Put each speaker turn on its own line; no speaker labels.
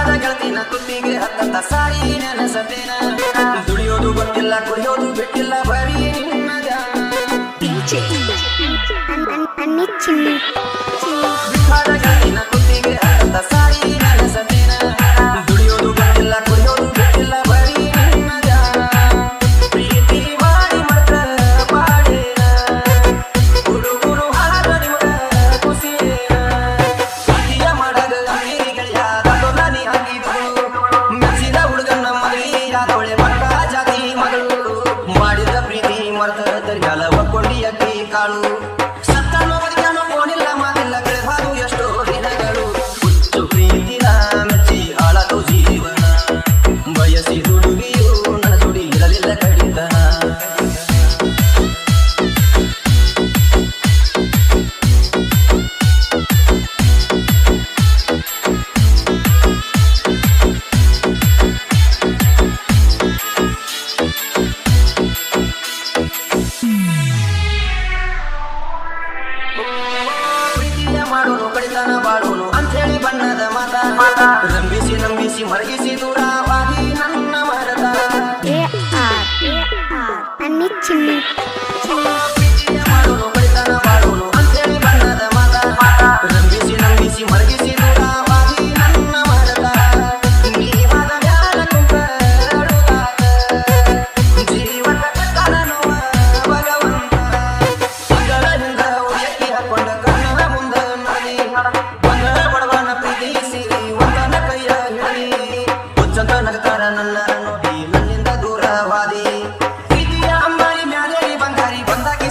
ವಿಷಾದ ಗೆಳತಿನ ತುತ್ತಿಗೆ ಹತ್ತಂತ ಸಾರಿ ನೆನಸತೇನ ದುಡಿಯೋದು ಗೊತ್ತಿಲ್ಲ ಕುಡಿಯೋದು ಬಿಟ್ಟಿಲ್ಲ ಬರೀ ನಿನ್ನ ವಿಷಾದ ಗೆಳತಿನ ತುತ್ತಿಗೆ ಹತ್ತಂತ ಸಾರಿ ನೆನಸತೇನ ದುಡಿಯೋದು ಗೊತ್ತಿಲ್ಲ ಕುಡಿಯೋದು ಬಿಟ್ಟಿಲ್ಲ ಬರೀ ನಿನ್ನ ಪ್ರೀತಿ ಮಾಡಿ ಮಾತ್ರ ಬಾಳೇನ ಹುಡುಗರು ಹಾಡ ನಿಮಗ ಖುಷಿಯೇನ ಪ್ರೀತಿಯ ಮಾಡದ ಗೆಳೆಯಾದ ನೀ ಹಾಕಿದ್ರು ಮೆಚ್ಚಿದ ಹುಡುಗನ ಮದುವೆಯಾದವಳೆ ಮಕ್ಕ ಜಾತಿ ಮಗಳು ಮಾಡಿದ ಪ್ರೀತಿ ಮರೆತ ತರಿಗಾಲ ಒಕ್ಕೊಂಡಿ ಅಕ್ಕಿ ಕಾಳು ಸತ್ತನೋ ಬದುಕನೋ ಓಣಿಲ್ಲ ಮಾತಿಲ್ಲ ಕಳೆದು ಎಷ್ಟೋ ದಿನಗಳು ಹುಚ್ಚು ಪ್ರೀತಿನ ಮೆಚ್ಚಿ ಹಾಳಾದು ಜೀವನ ಬಯಸಿ ಹುಡುಗಿಯು ನನ್ನ ಜೋಡಿ ಇರಲಿಲ್ಲ ಕಡಿತನ ಪ್ರೀತಿಯ ಮಾಡೋನು ಕಡಿತನ ಬಾಳೋನು ಅಂಥೇಳಿ ಬಣ್ಣದ ಮಾತ ರಂಬಿಸಿ ನಂಬಿಸಿ ಮರಗಿಸಿ ದೂರವಾಗಿ ನನ್ನ ಮರದ ಪ್ರೀತಿಯ ಮಾಡೋನು ಕಡಿತನ ಬಾಳೋನು ಅಂಥೇಳಿ ಬಣ್ಣದ ಮಾತ ರಂಬಿಸಿ ನಂಬಿಸಿ ಮರಗಿಸಿ ದೂರವಾಗಿ ನನ್ನ ಮರದ ನೀವಾದ ಬ್ಯಾಡ ಕುಂತ ಅಳುತ್ತಾಗ ಜೀವನ ಕಟ್ಟನನುವ ಭಗವಂತ ಮಗಳ ಹಿಂದ ಉಳಿಯಕ್ಕಿ ಹಾಕೊಂಡ ಕಣ್ಣ ಮುಂದ ನಡಿ ಬಂದ ಬಡವನ ಪ್ರೀತಿಸಿರಿ ಒಂದನ ಕೈಯ ಹಿಡಿ ಹುಚ್ಚಂತ ನಗತಾರ ನನ್ನ ನೋಡಿ ನನ್ನಿಂದ ದೂರವಾದಿ ಪ್ರೀತಿಯ ಅಂಬಾರಿ ಮ್ಯಾಲೇರಿ ಬಂಗಾರಿ ಬಂದಾಗ